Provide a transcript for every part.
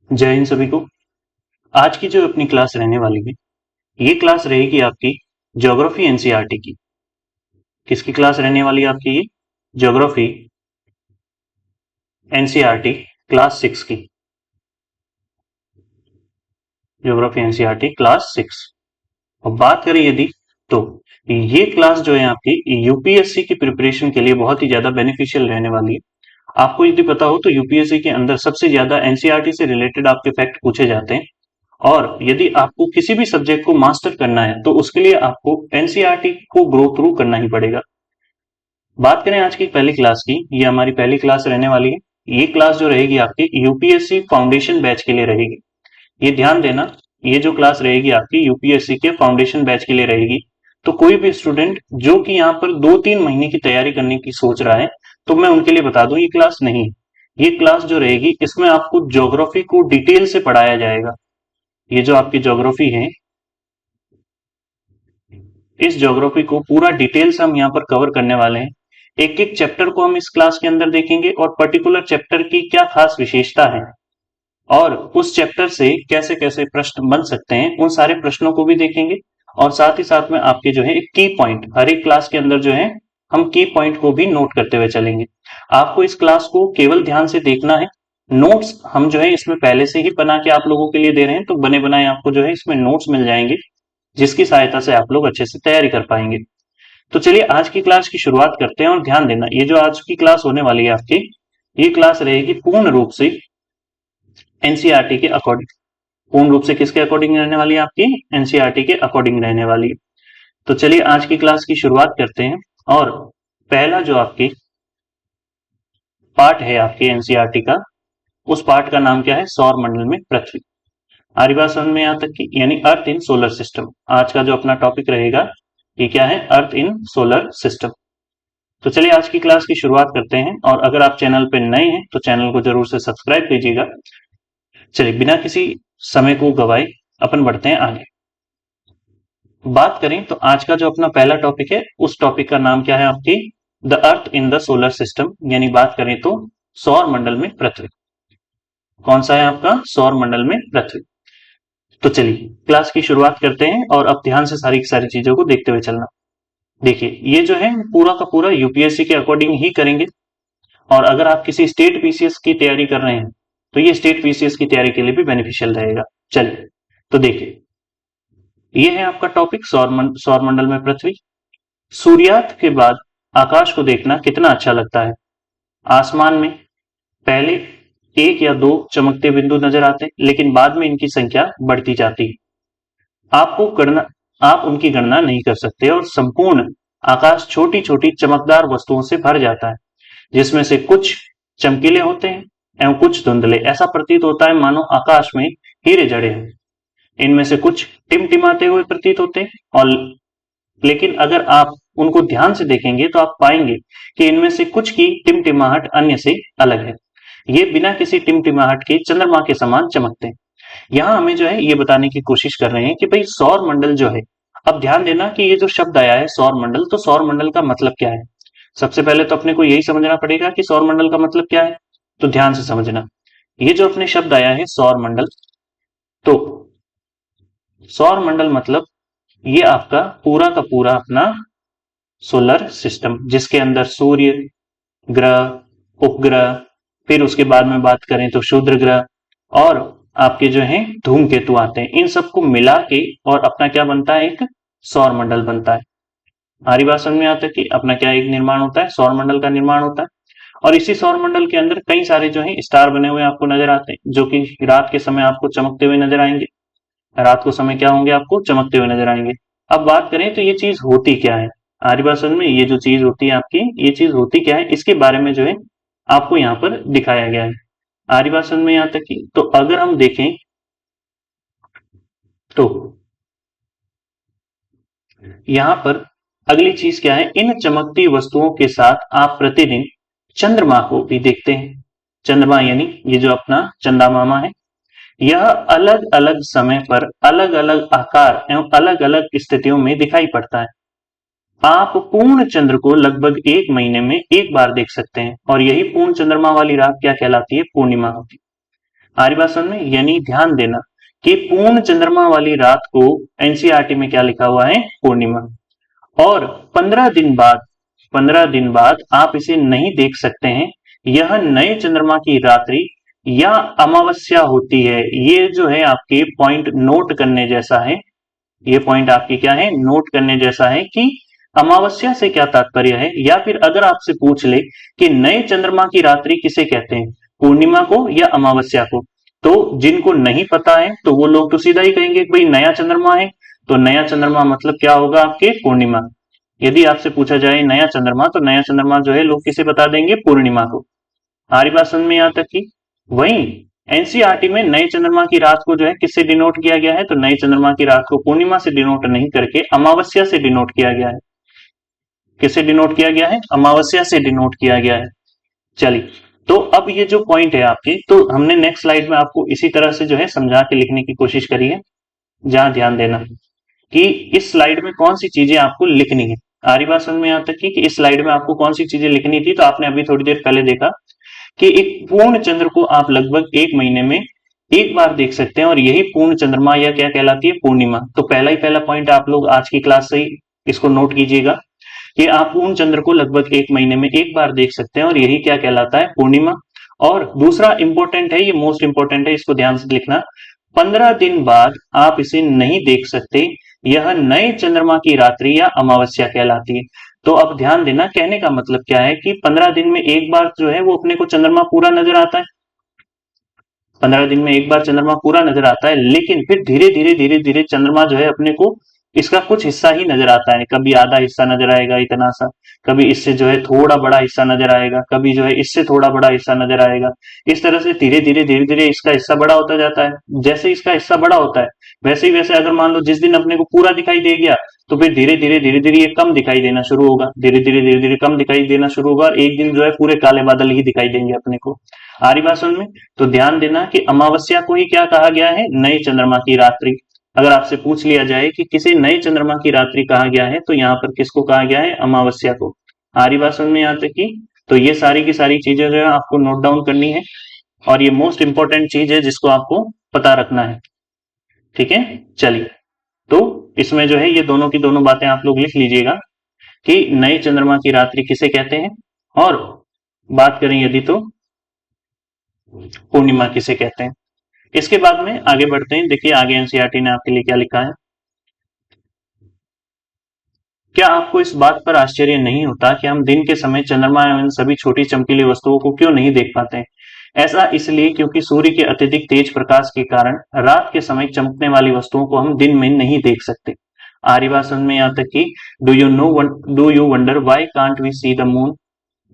जय हिंद सभी को। आज की जो अपनी क्लास रहने वाली है, ये क्लास रहेगी आपकी ज्योग्राफी एनसीईआरटी की। किसकी क्लास रहने वाली है आपकी? ये ज्योग्राफी एनसीईआरटी क्लास 6 की। Geography NCERT class 6। अब बात करें यदि, तो ये क्लास जो है आपकी यूपीएससी की प्रिपरेशन के लिए बहुत ही ज्यादा बेनिफिशियल रहने वाली है। आपको यदि पता हो तो यूपीएससी के अंदर सबसे ज्यादा एनसीईआरटी से रिलेटेड आपके फैक्ट पूछे जाते हैं। और यदि आपको किसी भी सब्जेक्ट को मास्टर करना है तो उसके लिए आपको एनसीईआरटी को ग्रो थ्रू करना ही पड़ेगा। बात करें आज की पहली क्लास की, ये हमारी पहली क्लास रहने वाली है। ये क्लास जो रहेगी आपकी यूपीएससी फाउंडेशन बैच के लिए रहेगी। ये ध्यान देना, ये जो क्लास रहेगी आपकी यूपीएससी के फाउंडेशन बैच के लिए रहेगी। तो कोई भी स्टूडेंट जो कि यहाँ पर 2-3 महीने की तैयारी करने की सोच रहा है, तो मैं उनके लिए बता दूं ये क्लास नहीं है। ये क्लास जो रहेगी इसमें आपको ज्योग्राफी को डिटेल से पढ़ाया जाएगा। ये जो आपकी ज्योग्राफी है, इस ज्योग्राफी को पूरा डिटेल से हम यहाँ पर कवर करने वाले हैं। एक एक चैप्टर को हम इस क्लास के अंदर देखेंगे और पर्टिकुलर चैप्टर की क्या खास विशेषता है और उस चैप्टर से कैसे कैसे प्रश्न बन सकते हैं, उन सारे प्रश्नों को भी देखेंगे। और साथ ही साथ में आपके जो है एक की पॉइंट, हर एक क्लास के अंदर जो है हम की पॉइंट को भी नोट करते हुए चलेंगे। आपको इस क्लास को केवल ध्यान से देखना है। नोट्स हम जो है इसमें पहले से ही बना के आप लोगों के लिए दे रहे हैं, तो बने बनाए आपको जो है इसमें नोट्स मिल जाएंगे, जिसकी सहायता से आप लोग अच्छे से तैयारी कर पाएंगे। तो चलिए आज की क्लास की शुरुआत करते हैं। और ध्यान देना, ये जो आज की क्लास होने वाली है आपकी, ये क्लास रहेगी पूर्ण रूप से एनसीईआरटी के अकॉर्डिंग। पूर्ण रूप से किसके अकॉर्डिंग रहने वाली है आपकी? एनसीईआरटी के अकॉर्डिंग रहने वाली है। तो चलिए आज की क्लास की शुरुआत करते हैं। और पहला जो आपकी पार्ट है आपके एनसीईआरटी का, उस पार्ट का नाम क्या है? सौर मंडल में पृथ्वी। हमारी बात समझ में यहाँ तक की, यानी अर्थ इन सोलर सिस्टम। आज का जो अपना टॉपिक रहेगा ये क्या है? अर्थ इन सोलर सिस्टम। तो चलिए आज की क्लास की शुरुआत करते हैं। और अगर आप चैनल पे नए हैं तो चैनल को जरूर से सब्सक्राइब कीजिएगा। चलिए बिना किसी समय को गवाए अपन बढ़ते हैं आगे। बात करें तो आज का जो अपना पहला टॉपिक है, उस टॉपिक का नाम क्या है आपकी? The earth in the solar system, यानी बात करें तो सौर मंडल में पृथ्वी। कौन सा है आपका? सौर मंडल में पृथ्वी। तो चलिए क्लास की शुरुआत करते हैं और अब ध्यान से सारी की सारी चीजों को देखते हुए चलना। देखिए ये जो है पूरा का पूरा यूपीएससी के अकॉर्डिंग ही करेंगे। और अगर आप किसी स्टेट पीसीएस की तैयारी कर रहे हैं तो ये स्टेट पीसीएस की तैयारी के लिए भी बेनिफिशियल रहेगा। चलिए तो देखिए, ये है आपका टॉपिक सौर मंडल में पृथ्वी। सूर्यास्त के बाद आकाश को देखना कितना अच्छा लगता है। आसमान में पहले एक या दो चमकते बिंदु नजर आते हैं, लेकिन बाद में इनकी संख्या बढ़ती जाती है। आपको गणना आप उनकी गणना नहीं कर सकते और संपूर्ण आकाश छोटी छोटी चमकदार वस्तुओं से भर जाता है, जिसमें से कुछ चमकीले होते हैं एवं कुछ धुंधले। ऐसा प्रतीत होता है मानो आकाश में हीरे जड़े हैं। इनमें से कुछ टिमटिमाते हुए प्रतीत होते हैं, और लेकिन अगर आप उनको ध्यान से देखेंगे तो आप पाएंगे कि इनमें से कुछ की टिमटिमाहट अन्य से अलग है। ये बिना किसी टिमटिमाहट के चंद्रमा के समान चमकते हैं। यहाँ हमें जो है ये बताने की कोशिश कर रहे हैं कि भाई सौर मंडल जो है, अब ध्यान देना कि ये जो शब्द आया है सौर मंडल, तो सौर मंडल का मतलब क्या है? सबसे पहले तो अपने को यही समझना पड़ेगा कि सौर मंडल का मतलब क्या है। तो ध्यान से समझना, ये जो अपने शब्द आया है सौर मंडल, तो सौर मंडल मतलब ये आपका पूरा का पूरा अपना सोलर सिस्टम, जिसके अंदर सूर्य, ग्रह, उपग्रह, फिर उसके बाद में बात करें तो क्षुद्र ग्रह और आपके जो है धूमकेतु आते हैं। इन सबको मिला के और अपना क्या बनता है? एक सौर मंडल बनता है। हमारी बात समझ में आता है कि अपना क्या एक निर्माण होता है? सौर मंडल का निर्माण होता है। और इसी सौर मंडल के अंदर कई सारे जो है स्टार बने हुए आपको नजर आते हैं, जो कि रात के समय आपको चमकते हुए नजर आएंगे। रात को समय क्या होंगे? आपको चमकते हुए नजर आएंगे। अब बात करें तो ये चीज होती क्या है? हमारी बात समझ में, ये जो चीज होती है आपकी, ये चीज होती क्या है, इसके बारे में जो है आपको यहाँ पर दिखाया गया है। हमारी बात समझ में यहाँ तक की, तो अगर हम देखें तो यहाँ पर अगली चीज क्या है? इन चमकती वस्तुओं के साथ आप प्रतिदिन चंद्रमा को भी देखते हैं। चंद्रमा यानी ये जो अपना चंदा मामा है, यह अलग अलग समय पर अलग अलग आकार एवं अलग अलग स्थितियों में दिखाई पड़ता है। आप पूर्ण चंद्र को लगभग 1 महीने में एक बार देख सकते हैं, और यही पूर्ण चंद्रमा वाली रात क्या कहलाती है? पूर्णिमा होती है। आ रही बात समझ में? यानी ध्यान देना कि पूर्ण चंद्रमा वाली रात को एनसीईआरटी में क्या लिखा हुआ है? पूर्णिमा। और 15 दिन बाद आप इसे नहीं देख सकते हैं। यह नए चंद्रमा की रात्रि या अमावस्या होती है। ये जो है आपके पॉइंट नोट करने जैसा है। ये पॉइंट आपके क्या है? नोट करने जैसा है कि अमावस्या से क्या तात्पर्य है, या फिर अगर आपसे पूछ ले कि नए चंद्रमा की रात्रि किसे कहते हैं, पूर्णिमा को या अमावस्या को, तो जिनको नहीं पता है तो वो लोग तो सीधा ही कहेंगे कि भाई नया चंद्रमा है, तो नया चंद्रमा मतलब क्या होगा? आपके पूर्णिमा। यदि आपसे पूछा जाए नया चंद्रमा, तो नया चंद्रमा जो है लोग किसे बता देंगे? पूर्णिमा को। हमारी बात समझ में यहाँ तक की? वहीं एनसीईआरटी में नए चंद्रमा की रात को जो है किससे डिनोट किया गया है? तो नए चंद्रमा की रात को पूर्णिमा से डिनोट नहीं करके अमावस्या से डिनोट किया गया है। किससे डिनोट किया गया है? अमावस्या से डिनोट किया गया है। चलिए, तो अब ये जो पॉइंट है आपके, तो हमने नेक्स्ट स्लाइड में आपको इसी तरह से जो है समझा के लिखने की कोशिश करी है। जहां ध्यान देना कि इस स्लाइड में कौन सी चीजें आपको लिखनी है। आ रही बात समझ में यहाँ तक कि इस स्लाइड में आपको कौन सी चीजें लिखनी थी? तो आपने अभी थोड़ी देर पहले देखा कि एक पूर्ण चंद्र को आप लगभग एक महीने में एक बार देख सकते हैं, और यही पूर्ण चंद्रमा या क्या कहलाती है? पूर्णिमा। तो पहला ही पहला पॉइंट आप लोग आज की क्लास से ही इसको नोट कीजिएगा कि आप पूर्ण चंद्र को लगभग एक महीने में एक बार देख सकते हैं, और यही क्या कहलाता है? पूर्णिमा। और दूसरा इंपॉर्टेंट है, ये मोस्ट इंपॉर्टेंट है, इसको ध्यान से लिखना। 15 दिन बाद आप इसे नहीं देख सकते। यह नए चंद्रमा की रात्रि या अमावस्या कहलाती है। तो अब ध्यान देना, कहने का मतलब क्या है कि 15 दिन में एक बार जो है वो अपने को चंद्रमा पूरा नजर आता है। 15 दिन में एक बार चंद्रमा पूरा नजर आता है, लेकिन फिर धीरे धीरे धीरे धीरे चंद्रमा जो है अपने को इसका कुछ हिस्सा ही नजर आता है। कभी आधा हिस्सा नजर आएगा इतना सा, कभी इससे जो है थोड़ा बड़ा हिस्सा नजर आएगा, कभी जो है इससे थोड़ा बड़ा हिस्सा नजर आएगा। इस तरह से धीरे धीरे धीरे धीरे इसका हिस्सा बड़ा होता जाता है। जैसे इसका हिस्सा बड़ा होता है, वैसे ही वैसे अगर मान लो जिस दिन अपने को पूरा दिखाई दे गया, तो फिर धीरे धीरे धीरे धीरे ये कम दिखाई देना शुरू होगा, धीरे धीरे धीरे धीरे कम दिखाई देना शुरू होगा, और एक दिन जो है पूरे काले बादल ही दिखाई देंगे अपने को। आ रही बात समझ में? तो ध्यान देना कि अमावस्या को ही क्या कहा गया है? नए चंद्रमा की रात्रि। अगर आपसे पूछ लिया जाए कि किसे नए चंद्रमा की रात्रि कहा गया है, तो यहाँ पर किसको कहा गया है? अमावस्या को। आ रही बात समझ में यहाँ तक की? तो ये सारी की सारी चीजें जो है आपको नोट डाउन करनी है, और ये मोस्ट इंपॉर्टेंट चीज है जिसको आपको पता रखना है। ठीक है, चलिए, तो इसमें जो है ये दोनों की दोनों बातें आप लोग लिख लीजिएगा कि नए चंद्रमा की रात्रि किसे कहते हैं, और बात करें यदि तो पूर्णिमा किसे कहते हैं। इसके बाद में आगे बढ़ते हैं। देखिए आगे एनसीईआरटी ने आपके लिए क्या लिखा है। क्या आपको इस बात पर आश्चर्य नहीं होता कि हम दिन के समय चंद्रमा एवं सभी छोटी चमकीली वस्तुओं को क्यों नहीं देख पाते? ऐसा इसलिए क्योंकि सूर्य के अत्यधिक तेज प्रकाश के कारण रात के समय चमकने वाली वस्तुओं को हम दिन में नहीं देख सकते। आर्यवासन में यहाँ तक कि do you wonder why can't we see the moon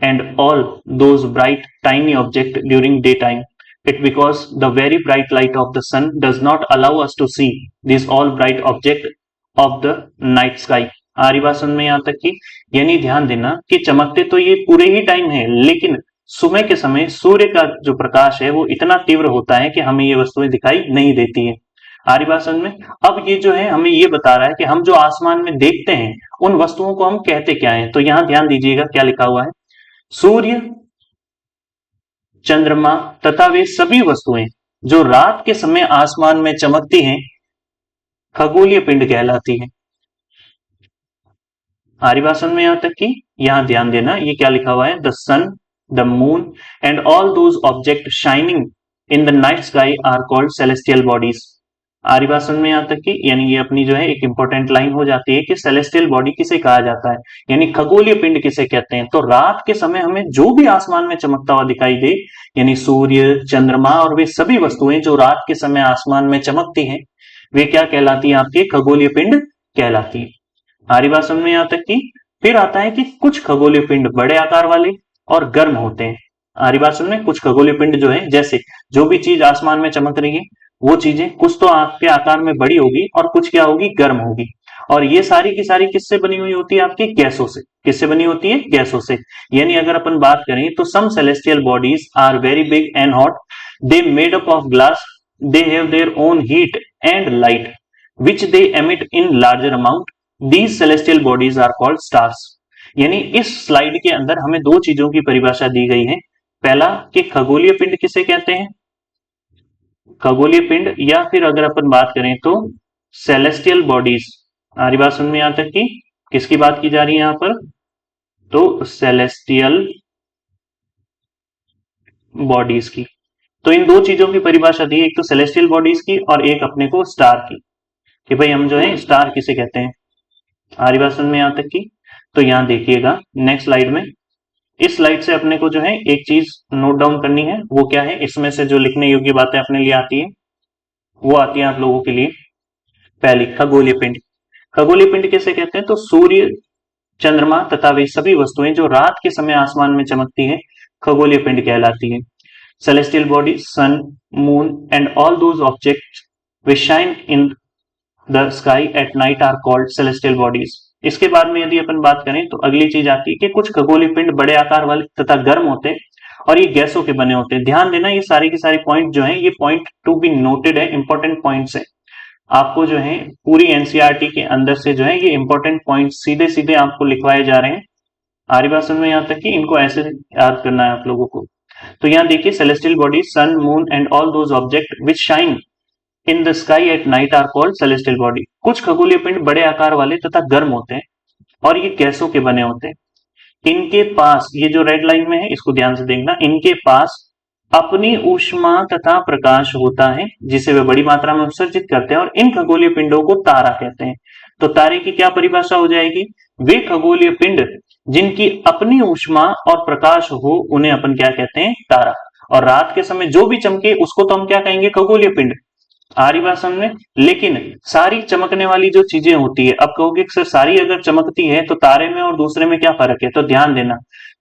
and all those bright tiny objects during daytime? It because the very bright light of the sun does not allow us to see these all bright objects of the night sky. आरी बात समझ में यहाँ तक की? यानी ध्यान देना कि चमकते तो ये पूरे ही टाइम है, लेकिन सुबह के समय सूर्य का जो प्रकाश है वो इतना तीव्र होता है कि हमें ये वस्तुएं दिखाई नहीं देती है। आरी बात समझ में? अब ये जो है हमें ये बता रहा है कि हम जो आसमान में देखते हैं उन वस्तुओं को हम कहते क्या है। तो यहां ध्यान दीजिएगा क्या लिखा हुआ है। सूर्य, चंद्रमा तथा वे सभी वस्तुएं जो रात के समय आसमान में चमकती हैं, खगोलीय पिंड कहलाती हैं। आरिवासन में यहां तक कि यहां ध्यान देना, ये क्या लिखा हुआ है? The sun, the moon and all those object shining in the night sky are called celestial bodies. आरिवासन में यहां तक कि यानी ये अपनी जो है एक इंपॉर्टेंट लाइन हो जाती है कि सेलेस्टियल बॉडी किसे कहा जाता है, यानी खगोलीय पिंड किसे कहते हैं। तो रात के समय हमें जो भी आसमान में चमकता हुआ दिखाई दे, यानी सूर्य, चंद्रमा और वे सभी वस्तुएं जो रात के समय आसमान में चमकती हैं, वे क्या कहलाती हैं? आपके खगोलीय पिंड कहलाती है। हमारी बात समझ में यहाँ तक की? फिर आता है कि कुछ खगोलीय पिंड बड़े आकार वाले और गर्म होते हैं। हमारी बात समझ में? कुछ खगोलीय पिंड जो है, जैसे जो भी चीज आसमान में चमक रही है वो चीजें कुछ तो आपके आकार में बड़ी होगी और कुछ क्या होगी? गर्म होगी। और ये सारी की सारी किससे बनी हुई होती है? आपकी गैसों से। किससे बनी होती है? गैसों से। यानी अगर अपन बात करें तो some celestial bodies are very big and hot, they made up of glass, they have their own heat and light which they emit in larger amount, these celestial bodies are called stars. यानी इस slide के अंदर हमें दो चीजों की परिभाषा दी गई है। पहला कि खगोलीय पिंड किसे कहते हैं, खगोलीय पिंड, या फिर अगर अपन बात करें तो सेलेस्टियल बॉडीज। आ रही बात समझ में यहां तक की किसकी बात की जा रही है यहां पर? तो सेलेस्टियल बॉडीज की। तो इन दो चीजों की परिभाषा दी है, एक तो सेलेस्टियल बॉडीज की और एक अपने को स्टार की, कि भाई हम जो है स्टार किसे कहते हैं। आ रही बात समझ में यहां तक की? तो यहां देखिएगा नेक्स्ट स्लाइड में, इस स्लाइड से अपने को जो है एक चीज नोट डाउन करनी है, वो क्या है, इसमें से जो लिखने योग्य बातें अपने लिए आती है वो आती है आप लोगों के लिए। पहली, खगोलीय पिंड। खगोलीय पिंड किसे कहते हैं? तो सूर्य, चंद्रमा तथा वे सभी वस्तुएं जो रात के समय आसमान में चमकती हैं, खगोलीय पिंड कहलाती है। Celestial body, sun, moon and all those objects which shine in the sky at night are called celestial bodies। इसके बाद में यदि अपन बात करें तो अगली चीज आती है कि कुछ खगोलीय पिंड बड़े आकार वाले तथा गर्म होते हैं और ये गैसों के बने होते हैं। ध्यान देना, ये सारी की सारी पॉइंट जो है ये पॉइंट टू बी नोटेड है, इंपॉर्टेंट पॉइंट्स है। आपको जो है पूरी एनसीईआरटी के अंदर से जो है ये इंपॉर्टेंट पॉइंट सीधे सीधे आपको लिखवाए जा रहे हैं। आ रही बात समझ में यहां तक कि इनको ऐसे याद करना है आप लोगों को। तो यहाँ देखिए, celestial body, sun, moon and all those object which shine in the sky at night are called celestial body. कुछ खगोलीय पिंड बड़े आकार वाले तथा गर्म होते हैं और ये गैसों के बने होते हैं। इनके पास, ये जो रेड लाइन में है इसको ध्यान से देखना, इनके पास अपनी ऊष्मा तथा प्रकाश होता है जिसे वे बड़ी मात्रा में उत्सर्जित करते हैं, और इन खगोलीय पिंडों को तारा कहते हैं। तो तारे की क्या परिभाषा हो जाएगी? वे खगोलीय पिंड जिनकी अपनी ऊष्मा और प्रकाश हो उन्हें अपन क्या कहते हैं? तारा। और रात के समय जो भी चमके उसको तो हम क्या कहेंगे? खगोलीय पिंड। आ रही बात समझ में? लेकिन सारी चमकने वाली जो चीजें होती है, अब कहोगे सर सारी अगर चमकती है तो तारे में और दूसरे में क्या फर्क है? तो ध्यान देना,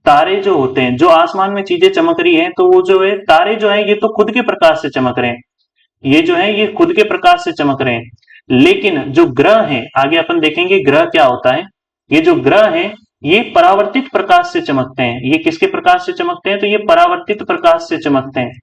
तारे जो होते हैं, जो आसमान में चीजें चमक रही हैं, तो वो जो है तारे जो है ये तो खुद के प्रकाश से चमक रहे हैं, ये जो है ये खुद के प्रकाश से चमक रहे हैं। लेकिन जो ग्रह हैं, आगे अपन देखेंगे ग्रह क्या होता है, ये जो ग्रह हैं ये परावर्तित प्रकाश से चमकते हैं। ये किसके प्रकाश से चमकते हैं? तो ये परावर्तित प्रकाश से चमकते हैं।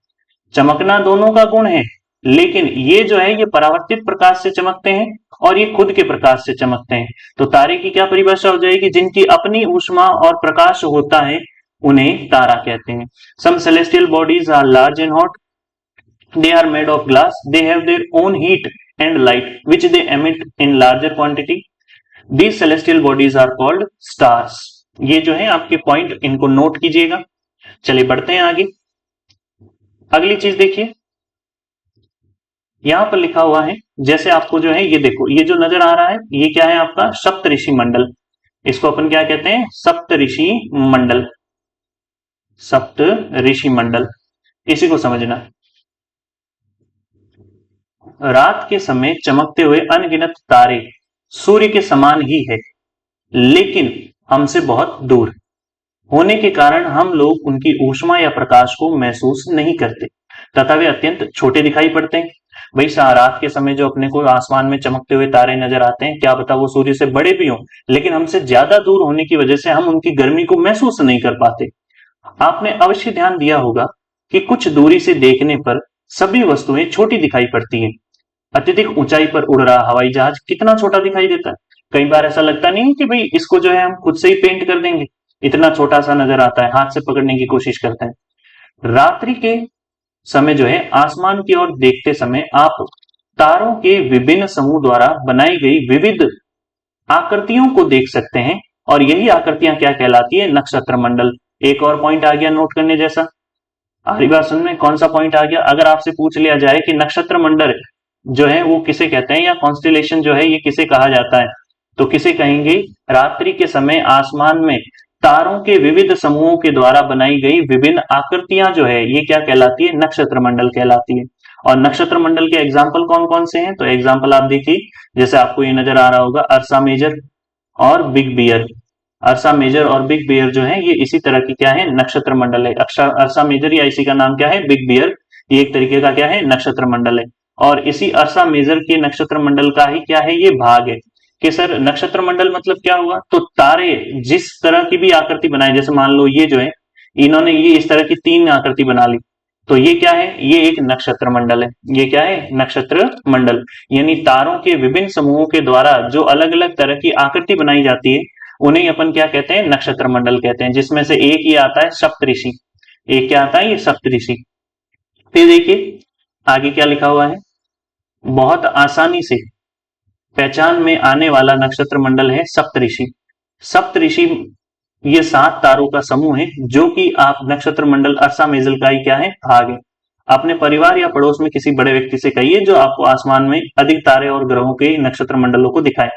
चमकना दोनों का गुण है, लेकिन ये जो है ये परावर्तित प्रकाश से चमकते हैं और ये खुद के प्रकाश से चमकते हैं। तो तारे की क्या परिभाषा हो जाएगी? जिनकी अपनी ऊष्मा और प्रकाश होता है उन्हें तारा कहते हैं। Some celestial bodies are large and hot, they are made of glass, they have their own heat and light which they emit in larger quantity, these celestial bodies are called stars। ये जो है आपके point, इनको note कीजिएगा। चलिए बढ़ते हैं आगे। अगली चीज देखिए, यहां पर लिखा हुआ है, जैसे आपको जो है ये देखो, ये जो नजर आ रहा है ये क्या है? आपका सप्तऋषि मंडल। इसको अपन क्या कहते हैं? सप्तऋषि मंडल। सप्तऋषि मंडल, इसी को समझना। रात के समय चमकते हुए अनगिनत तारे सूर्य के समान ही है, लेकिन हमसे बहुत दूर होने के कारण हम लोग उनकी ऊष्मा या प्रकाश को महसूस नहीं करते तथा वे अत्यंत छोटे दिखाई पड़ते हैं। भाई रात के समय जो अपने को आसमान में चमकते हुए तारे नजर आते हैं, क्या पता वो सूर्य से बड़े भी हों, लेकिन हमसे ज्यादा दूर होने की वजह से हम उनकी गर्मी को महसूस नहीं कर पाते। आपने अवश्य ध्यान दिया होगा कि कुछ दूरी से देखने पर सभी वस्तुएं छोटी दिखाई पड़ती हैं। अत्यधिक ऊंचाई पर उड़ रहा हवाई जहाज कितना छोटा दिखाई देता है। कई बार ऐसा लगता नहीं है कि भाई इसको जो है हम खुद से ही पेंट कर देंगे, इतना छोटा सा नजर आता है, हाथ से पकड़ने की कोशिश करते हैं। रात्रि के समय जो है आसमान की ओर देखते समय आप तारों के विभिन्न समूह द्वारा बनाई गई विविध आकृतियों को देख सकते हैं, और यही आकृतियां क्या कहलाती है? नक्षत्र मंडल। एक और पॉइंट आ गया नोट करने जैसा। आखिरी बात सुन में कौन सा पॉइंट आ गया? अगर आपसे पूछ लिया जाए कि नक्षत्र मंडल जो है वो किसे कहते हैं, या कॉन्स्टिलेशन जो है ये किसे कहा जाता है, तो किसे कहेंगे? रात्रि के समय आसमान में तारों के विविध समूहों के द्वारा बनाई गई विभिन्न आकृतियां जो है ये क्या कहलाती है? नक्षत्र मंडल कहलाती है। और नक्षत्र मंडल के एग्जाम्पल कौन कौन से हैं? तो एग्जाम्पल आप देखिए, जैसे आपको ये नजर आ रहा होगा, अर्सा मेजर और बिग बियर। अर्सा मेजर और बिग बियर जो है ये इसी तरह की क्या है? नक्षत्र मंडल है। अर्सा मेजर या इसी का नाम क्या है? Big bear. ये एक तरीके का क्या है? नक्षत्र मंडल है। और इसी अर्सा मेजर के नक्षत्र मंडल का ही क्या है? ये भाग है। कि सर नक्षत्र मंडल मतलब क्या हुआ? तो तारे जिस तरह की भी आकृति बनाए, जैसे मान लो ये जो है इन्होंने ये इस तरह की 3 आकृति बना ली, तो ये क्या है? ये एक नक्षत्र मंडल है। ये क्या है? नक्षत्र मंडल। यानी तारों के विभिन्न समूहों के द्वारा जो अलग अलग तरह की आकृति बनाई जाती है उन्हें अपन क्या कहते हैं? नक्षत्र मंडल कहते हैं, जिसमें से एक ये आता है सप्तऋषि। एक क्या आता है? ये सप्तऋषि। फिर देखिए आगे क्या लिखा हुआ है, बहुत आसानी से पहचान में आने वाला नक्षत्र मंडल है सप्तऋषि। सप्तऋषि ये 7 तारों का समूह है जो कि आप नक्षत्र मंडल अर्सा मेजल का ही क्या है, भाग है। अपने परिवार या पड़ोस में किसी बड़े व्यक्ति से कहिए जो आपको आसमान में अधिक तारे और ग्रहों के नक्षत्र मंडलों को दिखाए।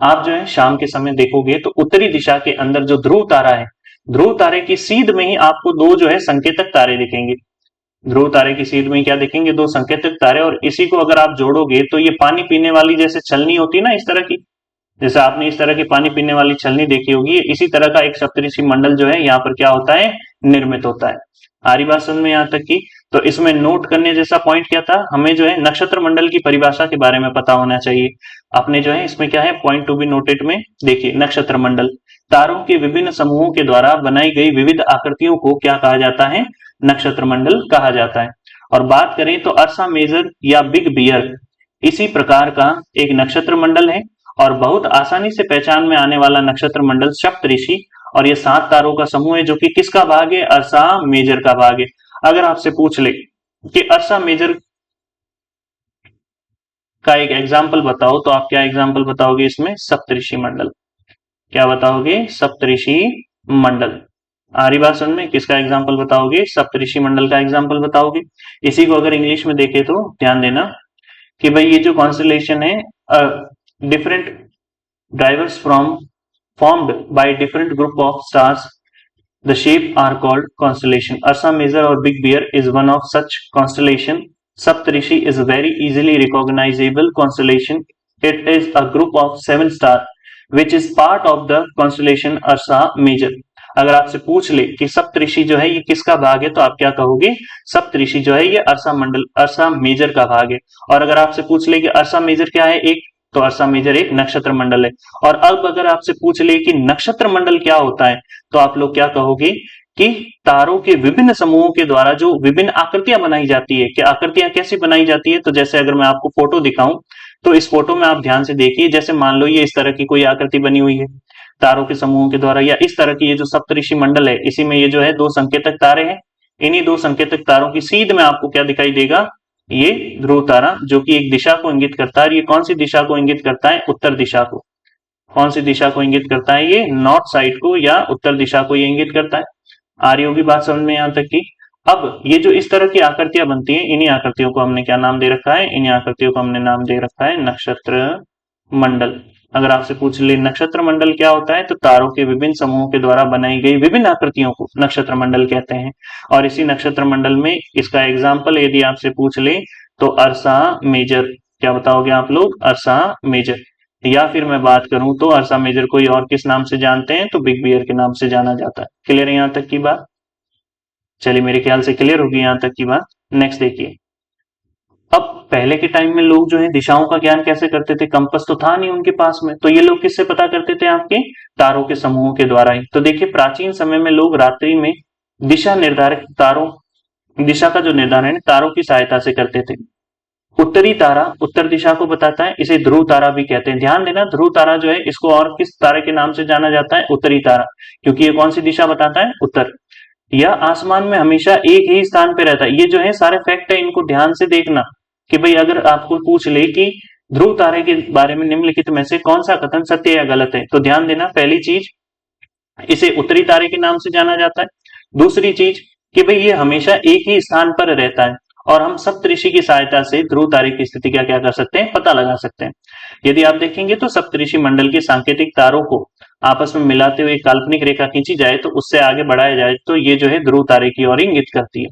आप जो है शाम के समय देखोगे तो उत्तरी दिशा के अंदर जो ध्रुव तारा है, ध्रुव तारे की सीध में ही आपको दो जो है संकेतक तारे दिखेंगे। ध्रुव तारे की सीध में क्या दिखेंगे, दो संकेतक तारे। और इसी को अगर आप जोड़ोगे तो ये पानी पीने वाली जैसे छलनी होती है ना, इस तरह की, जैसे आपने इस तरह की पानी पीने वाली छलनी देखी होगी, इसी तरह का एक सप्तऋषि मंडल जो है यहाँ पर क्या होता है, निर्मित होता है। आ रही बात समझ में यहाँ तक की? तो इसमें नोट करने जैसा पॉइंट क्या था, हमें जो है नक्षत्र मंडल की परिभाषा के बारे में पता होना चाहिए। अपने जो है इसमें क्या है, पॉइंट टू बी नोटेड में देखिए, नक्षत्र मंडल तारों के विभिन्न समूहों के द्वारा बनाई गई विविध आकृतियों को क्या कहा जाता है, नक्षत्र मंडल कहा जाता है। और बात करें तो अर्सा मेजर या बिग बियर इसी प्रकार का एक नक्षत्र मंडल है और बहुत आसानी से पहचान में आने वाला नक्षत्र मंडल सप्तऋषि, और ये 7 तारों का समूह है जो कि किसका भाग है, अर्सा मेजर का भाग है। अगर आपसे पूछ ले कि अर्सा मेजर का एक एग्जाम्पल बताओ, तो आप क्या एग्जाम्पल बताओगे इसमें, सप्तऋषि मंडल। क्या बताओगे, सप्तऋषि मंडल। आ रही बात समझ में, किसका एग्जाम्पल बताओगे, सप्तऋषि मंडल का एग्जाम्पल बताओगे। इसी को अगर इंग्लिश में देखे तो ध्यान देना कि भाई ये जो कॉन्स्टलेशन है, different diverse from formed by different group of stars. The shape are called constellation. Ursa Major or Big Bear is one of such constellation. Saptarishi is a very easily recognizable constellation. It is a group of 7 stars which is part of the constellation Ursa Major. अगर आपसे पूछ ले कि सप्तऋषि जो है ये किसका भाग है, तो आप क्या कहोगे, सप्तऋषि जो है ये अर्सा मंडल, अर्सा मेजर का भाग है। और अगर आपसे पूछ ले कि अर्सा मेजर क्या है, एक, तो अर्सा मेजर एक नक्षत्र मंडल है। और अब अगर आपसे पूछ ले कि नक्षत्र मंडल क्या होता है, तो आप लोग क्या कहोगे कि तारों के विभिन्न समूहों के द्वारा जो विभिन्न आकृतियां बनाई जाती है। कि आकृतियां कैसी बनाई जाती है, तो जैसे अगर मैं आपको फोटो दिखाऊं तो इस फोटो में आप ध्यान से देखिए, जैसे मान लो ये इस तरह की कोई आकृति बनी हुई है तारों के समूहों के द्वारा, या इस तरह की ये जो सप्तऋषि मंडल है इसी में ये जो है 2 संकेतक तारे हैं। इन्हीं 2 संकेतक तारों की सीध में आपको क्या दिखाई देगा, ये ध्रुव तारा, जो कि एक दिशा को इंगित करता है। ये कौन सी दिशा को इंगित करता है, उत्तर दिशा को। कौन सी दिशा को इंगित करता है, ये नॉर्थ साइड को या उत्तर दिशा को ये इंगित करता है। आ रही होगी बात समझ में यहाँ तक की? अब ये जो इस तरह की आकृतियां बनती हैं, इन्हीं आकृतियों को हमने क्या नाम दे रखा है, इन्हीं आकृतियों को हमने नाम दे रखा है नक्षत्र मंडल। अगर आपसे पूछ ले नक्षत्र मंडल क्या होता है, तो तारों के विभिन्न समूहों के द्वारा बनाई गई विभिन्न आकृतियों को नक्षत्र मंडल कहते हैं। और इसी नक्षत्र मंडल में इसका एग्जाम्पल यदि आपसे पूछ ले तो अर्सा मेजर, क्या बताओगे आप लोग, अर्सा मेजर। या फिर मैं बात करूं तो अर्सा मेजर कोई और किस नाम से जानते हैं, तो बिग बियर के नाम से जाना जाता है। क्लियर है यहां तक की बात? चलिए मेरे ख्याल से क्लियर होगी यहां तक की बात। नेक्स्ट देखिए, अब पहले के टाइम में लोग जो है दिशाओं का ज्ञान कैसे करते थे, कंपास तो था नहीं उनके पास में, तो ये लोग किससे पता करते थे, आपके तारों के समूहों के द्वारा ही। तो देखिए प्राचीन समय में लोग रात्रि में दिशा निर्धारक तारों, दिशा का जो निर्धारण है तारों की सहायता से करते थे। उत्तरी तारा उत्तर दिशा को बताता है, इसे ध्रुव तारा भी कहते हैं। ध्यान देना, ध्रुव तारा जो है इसको और किस तारे के नाम से जाना जाता है, उत्तरी तारा, क्योंकि ये कौन सी दिशा बताता है, उत्तर। यह आसमान में हमेशा एक ही स्थान पे रहता है। ये जो है सारे फैक्ट है, इनको ध्यान से देखना कि भाई अगर आपको पूछ ले कि ध्रुव तारे के बारे में निम्नलिखित में से कौन सा कथन सत्य या गलत है, तो ध्यान देना, पहली चीज इसे उत्तरी तारे के नाम से जाना जाता है। दूसरी चीज कि भाई ये हमेशा एक ही स्थान पर रहता है, और हम सप्तऋषि की सहायता से ध्रुव तारे की स्थिति क्या क्या कर सकते हैं, पता लगा सकते हैं। यदि आप देखेंगे तो सप्तऋषि मंडल के सांकेतिक तारों को आपस में मिलाते हुए काल्पनिक रेखा खींची जाए तो उससे आगे बढ़ाया जाए तो ये जो है ध्रुव तारे की ओर इंगित करती है।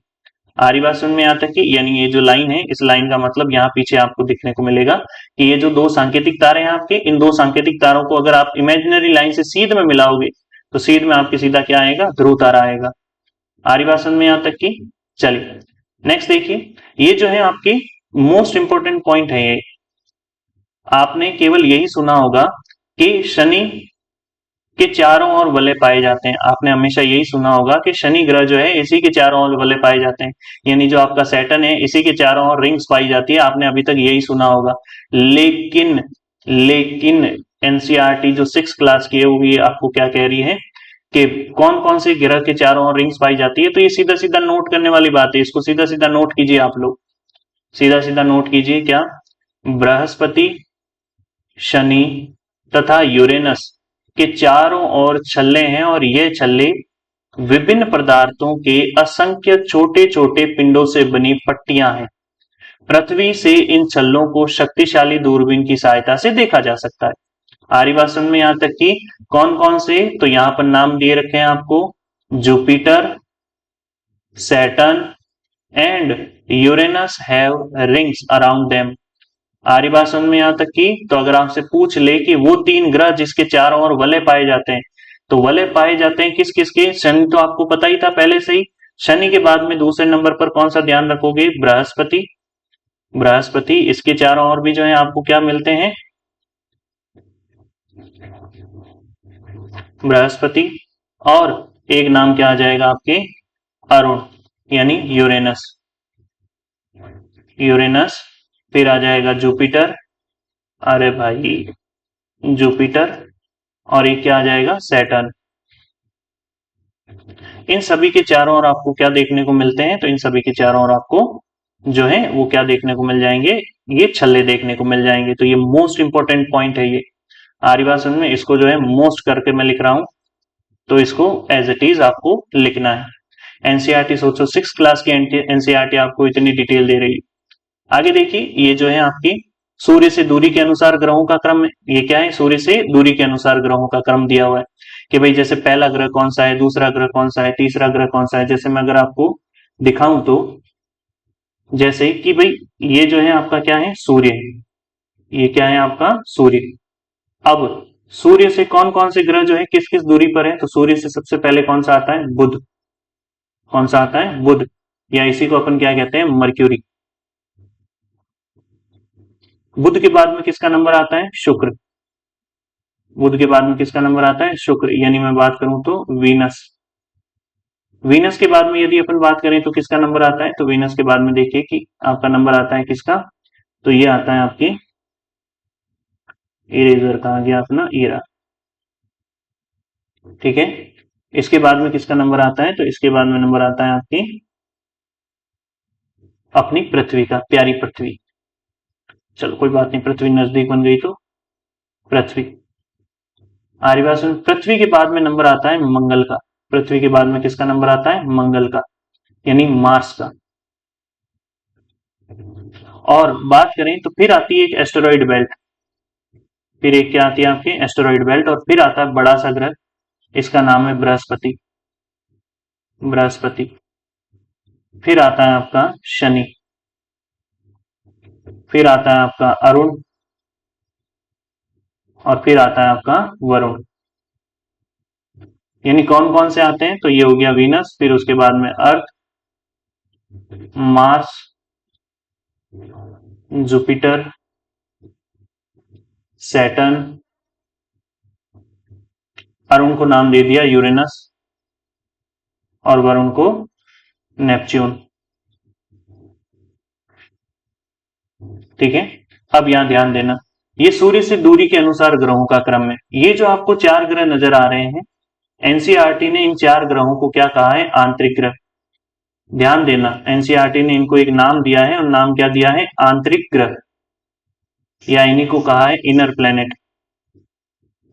आरी बात सुन में आता है कि यानी ये जो लाइन है, इस लाइन का मतलब यहाँ पीछे आपको दिखने को मिलेगा कि ये जो 2 सांकेतिक तारे हैं आपके, इन 2 सांकेतिक तारों को अगर आप इमेजिनरी लाइन से सीध में मिलाओगे तो सीध में आपके सीधा क्या आएगा, ध्रुव तारा आएगा। आरी बात समझ में यहाँ तक की? चलिए नेक्स्ट देखिए, ये जो है आपकी मोस्ट इंपोर्टेंट पॉइंट है। ये आपने केवल यही सुना होगा कि शनि के चारों ओर वलय पाए जाते हैं। आपने हमेशा यही सुना होगा कि शनि ग्रह जो है इसी के चारों ओर वलय पाए जाते हैं, यानी जो आपका सैटर्न है इसी के चारों ओर रिंग्स पाई जाती है। आपने अभी तक यही सुना होगा। लेकिन लेकिन एनसीईआरटी जो 6 क्लास की है वो ये आपको क्या कह रही है कि कौन कौन से ग्रह के चारों ओर रिंग्स पाई जाती है। तो ये सीधा सीधा नोट करने वाली बात है, इसको सीधा सीधा नोट कीजिए आप लोग। सीधा सीधा नोट कीजिए क्या, बृहस्पति, शनि तथा यूरेनस के चारों ओर छल्ले हैं और ये छल्ले विभिन्न पदार्थों के असंख्य छोटे छोटे पिंडों से बनी पट्टियां हैं। पृथ्वी से इन छल्लों को शक्तिशाली दूरबीन की सहायता से देखा जा सकता है। आरी बात समझ में, यहां तक कि कौन कौन से, तो यहां पर नाम दिए रखे हैं आपको, Jupiter, Saturn and Uranus have rings around them. आरी बात समझ में, यहां तक कि तो अगर आपसे पूछ ले कि वो तीन ग्रह जिसके चारों ओर वलय पाए जाते हैं, तो वलय पाए जाते हैं किस किस के, शनि तो आपको पता ही था पहले से ही। शनि के बाद में दूसरे नंबर पर कौन सा ध्यान रखोगे, बृहस्पति। बृहस्पति, इसके चारों ओर भी जो है आपको क्या मिलते हैं, बृहस्पति। और एक नाम क्या आ जाएगा आपके, अरुण, यानी यूरेनस। यूरेनस, फिर आ जाएगा जुपिटर, अरे भाई जुपिटर, और एक क्या आ जाएगा, सैटर्न। इन सभी के चारों ओर आपको क्या देखने को मिलते हैं, तो इन सभी के चारों ओर आपको जो है वो क्या देखने को मिल जाएंगे, ये छल्ले देखने को मिल जाएंगे। तो ये मोस्ट इंपॉर्टेंट पॉइंट है ये आरी बात समझ में, इसको जो है मोस्ट करके मैं लिख रहा हूं, तो इसको एज इट इज आपको लिखना है। एनसीईआरटी सोचो 6 क्लास की एनसीईआरटी आपको इतनी डिटेल दे रही है। आगे देखिए, ये जो है आपकी सूर्य से दूरी के अनुसार ग्रहों का क्रम है। ये क्या है, सूर्य से दूरी के अनुसार ग्रहों का क्रम दिया हुआ है कि भाई जैसे पहला ग्रह कौन सा है, दूसरा ग्रह कौन सा है, तीसरा ग्रह कौन सा है। जैसे मैं अगर आपको दिखाऊं तो जैसे कि भाई ये जो है आपका क्या है, सूर्य है, ये क्या है आपका सूर्य। अब सूर्य से कौन कौन से ग्रह जो है किस किस दूरी पर है, तो सूर्य से सबसे पहले कौन सा आता है, बुध। कौन सा आता है, बुध, या इसी को अपन क्या कहते हैं, मर्क्यूरी। बुध के बाद में किसका नंबर आता है, शुक्र। बुध के बाद में किसका नंबर आता है, शुक्र, यानी मैं बात करूं तो वीनस। वीनस के बाद में यदि अपन बात करें तो किसका नंबर आता है, तो वीनस के बाद में देखिए कि आपका नंबर आता है किसका, तो ये आता है आपके, इरेजर कहा गया अपना, ईरा, ठीक है। इसके बाद में किसका नंबर आता है, तो इसके बाद में नंबर आता है आपकी अपनी पृथ्वी का, प्यारी पृथ्वी। चलो कोई बात नहीं, पृथ्वी नजदीक बन गई तो पृथ्वी। आर्यवासन, पृथ्वी के बाद में नंबर आता है मंगल का। पृथ्वी के बाद में किसका नंबर आता है, मंगल का, यानी मार्स का। और बात करें तो फिर आती है एक एस्टेरॉइड बेल्ट, फिर एक क्या आती है आपकी, एस्टेरॉइड बेल्ट, और फिर आता है बड़ा सा ग्रह, इसका नाम है बृहस्पति। बृहस्पति, फिर आता है आपका शनि, फिर आता है आपका अरुण, और फिर आता है आपका वरुण। यानी कौन कौन से आते हैं, तो ये हो गया वीनस, फिर उसके बाद में अर्थ, मार्स, जुपिटर, सैटर्न, अरुण को नाम दे दिया यूरेनस, और वरुण को नेपच्यून, ठीक है। अब यहां ध्यान देना, ये सूर्य से दूरी के अनुसार ग्रहों का क्रम है। ये जो आपको चार ग्रह नजर आ रहे हैं, एनसीईआरटी ने इन चार ग्रहों को क्या कहा है, आंतरिक ग्रह। ध्यान देना, एनसीईआरटी ने इनको एक नाम दिया है, और नाम क्या दिया है, आंतरिक ग्रह, या इन्हीं को कहा है इनर प्लेनेट।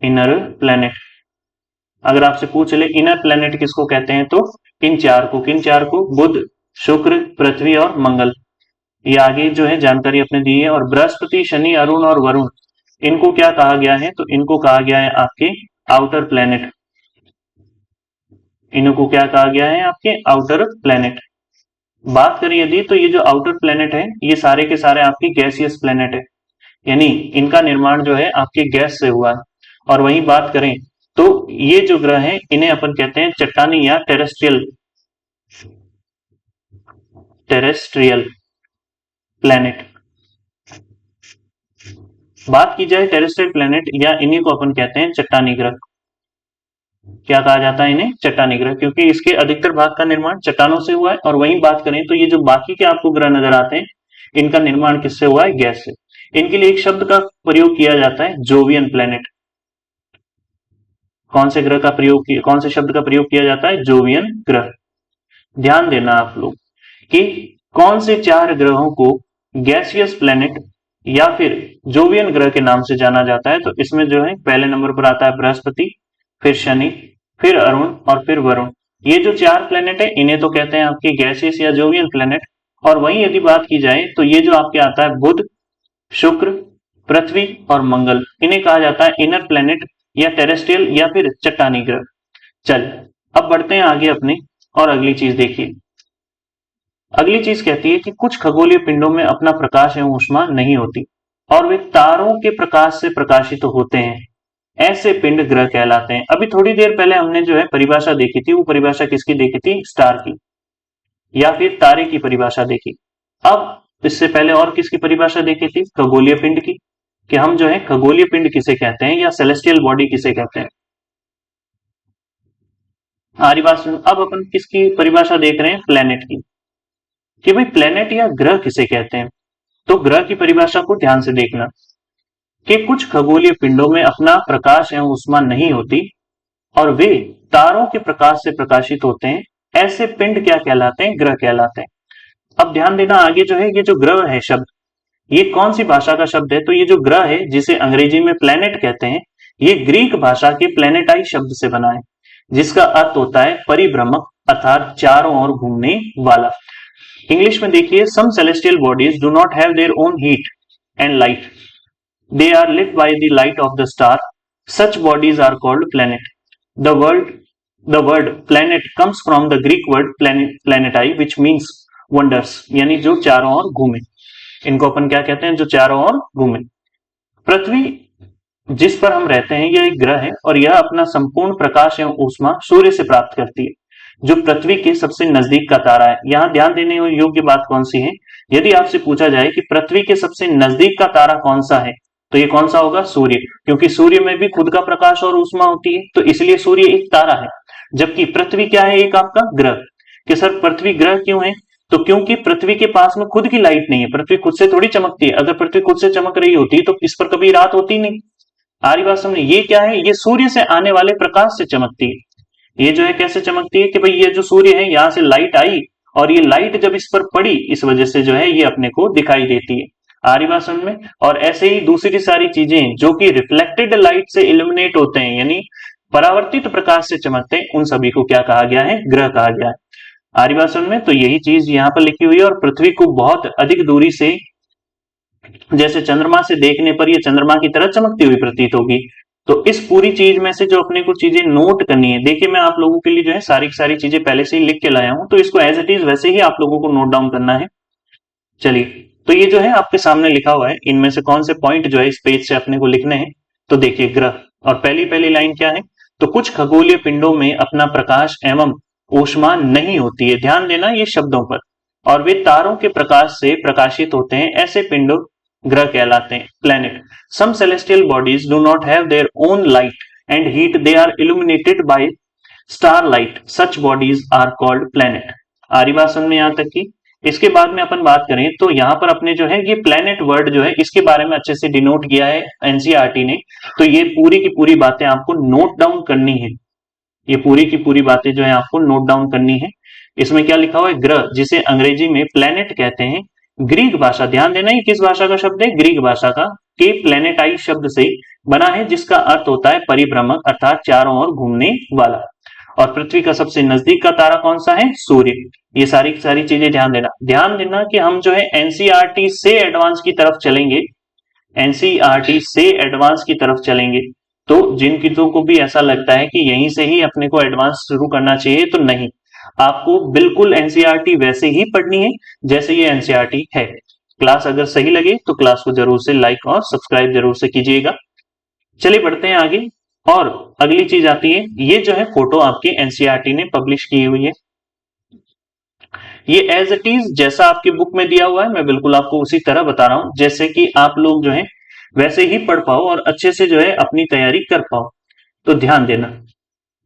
इनर प्लेनेट, अगर आपसे पूछ ले इनर प्लेनेट किसको कहते हैं, तो इन चार को, किन चार को, बुध, शुक्र, पृथ्वी और मंगल। ये आगे जो है जानकारी अपने दी है। और बृहस्पति, शनि, अरुण और वरुण, इनको क्या कहा गया है, तो इनको कहा गया है आपके आउटर प्लेनेट। इनको क्या कहा गया है, आपके आउटर प्लेनेट। बात करें यदि, तो ये जो आउटर प्लेनेट है, ये सारे के सारे आपके गैसियस प्लेनेट है, यानी इनका निर्माण जो है आपके गैस से हुआ है। और वहीं बात करें तो ये जो ग्रह हैं, इन्हें अपन कहते हैं चट्टानी या टेरेस्ट्रियल, टेरेस्ट्रियल प्लेनेट। बात की जाए टेरेस्ट्रियल प्लेनेट, या इन्हीं को अपन कहते हैं चट्टानी ग्रह। क्या कहा जाता है इन्हें, चट्टानी ग्रह, क्योंकि इसके अधिकतर भाग का निर्माण चट्टानों से हुआ है। और वहीं बात करें तो ये जो बाकी के आपको ग्रह नजर आते हैं, इनका निर्माण किससे हुआ है, गैस से। इनके लिए एक शब्द का प्रयोग किया जाता है, जोवियन प्लेनेट। कौन से ग्रह का प्रयोग, कौन से शब्द का प्रयोग किया जाता है, जोवियन ग्रह। ध्यान देना आप लोग कि कौन से चार ग्रहों को गैसियस प्लेनेट या फिर जोवियन ग्रह के नाम से जाना जाता है। तो इसमें जो है पहले नंबर पर आता है बृहस्पति, फिर शनि, फिर अरुण और फिर वरुण। ये जो 4 प्लेनेट है इन्हें तो कहते हैं आपके गैसियस या जोवियन प्लेनेट। और वहीं यदि बात की जाए तो ये जो आपके आता है बुध, शुक्र, पृथ्वी और मंगल, इन्हें कहा जाता है इनर प्लेनेट या टेरेस्ट्रियल या फिर चट्टानी ग्रह। चल अब बढ़ते हैं आगे अपने और अगली चीज देखिए। अगली चीज कहती है कि कुछ खगोलीय पिंडों में अपना प्रकाश एवं ऊष्मा नहीं होती और वे तारों के प्रकाश से प्रकाशित होते हैं, ऐसे पिंड ग्रह कहलाते हैं। अभी थोड़ी देर पहले हमने जो है परिभाषा देखी थी, वो परिभाषा किसकी देखी थी? स्टार की या फिर तारे की परिभाषा देखी। अब इससे पहले और किसकी परिभाषा देखी थी? खगोलीय पिंड की, कि हम जो है खगोलीय पिंड किसे कहते हैं या सेलेस्टियल बॉडी किसे कहते हैं। हमारी बात सुन, अब अपन किसकी परिभाषा देख रहे हैं? प्लेनेट की, कि भाई प्लेनेट या ग्रह किसे कहते हैं। तो ग्रह की परिभाषा को ध्यान से देखना कि कुछ खगोलीय पिंडों में अपना प्रकाश एवं ऊष्मा नहीं होती और वे तारों के प्रकाश से प्रकाशित होते हैं, ऐसे पिंड क्या कहलाते हैं? ग्रह कहलाते हैं। अब ध्यान देना आगे जो है ये जो ग्रह है शब्द, ये कौन सी भाषा का शब्द है? तो ये जो ग्रह है जिसे अंग्रेजी में प्लेनेट कहते हैं, ये ग्रीक भाषा के प्लेनेटाई शब्द से बना है, जिसका अर्थ होता है परिभ्रमक अर्थात चारों ओर घूमने वाला। इंग्लिश में देखिए, some celestial bodies do not have their own heat and light, they are lit by the light of the star, such bodies are called planet. The word planet comes from the Greek word planetai which means wonders, यानी जो चारों ओर घूमे। इनको अपन क्या कहते हैं? जो चारों ओर घूमे। पृथ्वी जिस पर हम रहते हैं यह एक ग्रह है और यह अपना संपूर्ण प्रकाश एवं ऊष्मा सूर्य से प्राप्त करती है, जो पृथ्वी के सबसे नजदीक का तारा है। यहाँ ध्यान देने योग्य बात कौन सी है? यदि आपसे पूछा जाए कि पृथ्वी के सबसे नजदीक का तारा कौन सा है, तो ये कौन सा होगा? सूर्य, क्योंकि सूर्य में भी खुद का प्रकाश और ऊष्मा होती है, तो इसलिए सूर्य एक तारा है। जबकि पृथ्वी क्या है? एक आपका ग्रह। कि सर पृथ्वी ग्रह क्यों है? तो क्योंकि पृथ्वी के पास में खुद की लाइट नहीं है, पृथ्वी खुद से थोड़ी चमकती है। अगर पृथ्वी खुद से चमक रही होती तो इस पर कभी रात होती नहीं। आरी बात समझे? ये क्या है? ये सूर्य से आने वाले प्रकाश से चमकती है। ये जो है कैसे चमकती है? कि भाई ये जो सूर्य है यहां से लाइट आई और ये लाइट जब इस पर पड़ी, इस वजह से जो है ये अपने को दिखाई देती है। आरी बात समझ में? और ऐसे ही दूसरी सारी चीजें जो कि रिफ्लेक्टेड लाइट से इल्यूमिनेट होते हैं, यानी परावर्तित प्रकाश से चमकते हैं, उन सभी को क्या कहा गया है? ग्रह कहा गया है। आरी बात समझ में? तो यही चीज यहाँ पर लिखी हुई है। और पृथ्वी को बहुत अधिक दूरी से, जैसे चंद्रमा से देखने पर यह चंद्रमा की तरह चमकती हुई प्रतीत होगी। तो इस पूरी चीज में से जो अपने को चीजें नोट करनी है, देखिए मैं आप लोगों के लिए जो है सारी की सारी चीजें पहले से ही लिख के लाया हूं, तो इसको एज इट इज वैसे ही आप लोगों को नोट डाउन करना है। चलिए, तो ये जो है आपके सामने लिखा हुआ है, इनमें से कौन से पॉइंट जो है इस पेज से अपने को लिखने हैं। तो देखिए ग्रह, और पहली पहली लाइन क्या है? तो कुछ खगोलीय पिंडों में अपना प्रकाश एवं ऊष्मा नहीं होती है, ध्यान देना ये शब्दों पर, और वे तारों के प्रकाश से प्रकाशित होते हैं, ऐसे पिंडों ग्रह कहलाते हैं, planet. Some celestial bodies do not have their own light and heat, they are illuminated by star light, such bodies are called planet. आरी बात समझ में? यहां तक की इसके बाद में अपन बात करें तो यहाँ पर अपने जो है ये प्लेनेट वर्ड जो है इसके बारे में अच्छे से डिनोट किया है एनसीईआरटी ने। तो ये पूरी की पूरी बातें आपको नोट डाउन करनी है, ये पूरी की पूरी बातें जो है आपको नोट डाउन करनी है। इसमें क्या लिखा हुआ है? ग्रह, जिसे अंग्रेजी में प्लेनेट कहते हैं, ग्रीक भाषा, ध्यान देना ये किस भाषा का शब्द है? ग्रीक भाषा का, के प्लेनेटाई शब्द से बना है, जिसका अर्थ होता है परिभ्रमक अर्थात चारों ओर घूमने वाला। और पृथ्वी का सबसे नजदीक का तारा कौन सा है? सूर्य। ये सारी सारी चीजें ध्यान देना कि हम जो है एनसीईआरटी से एडवांस की तरफ चलेंगे, एनसीईआरटी से एडवांस की तरफ चलेंगे। तो जिन कितों को भी ऐसा लगता है कि यहीं से ही अपने को एडवांस शुरू करना चाहिए, तो नहीं, आपको बिल्कुल एनसीईआरटी वैसे ही पढ़नी है जैसे ये एनसीईआरटी है। क्लास अगर सही लगे तो क्लास को जरूर से लाइक और सब्सक्राइब जरूर से कीजिएगा। चलिए बढ़ते हैं आगे। और अगली चीज आती है, ये जो है फोटो आपके एनसीईआरटी ने पब्लिश की हुई है। ये एज इट इज जैसा आपकी बुक में दिया हुआ है, मैं बिल्कुल आपको उसी तरह बता रहा हूं, जैसे कि आप लोग जो है वैसे ही पढ़ पाओ और अच्छे से जो है अपनी तैयारी कर पाओ। तो ध्यान देना,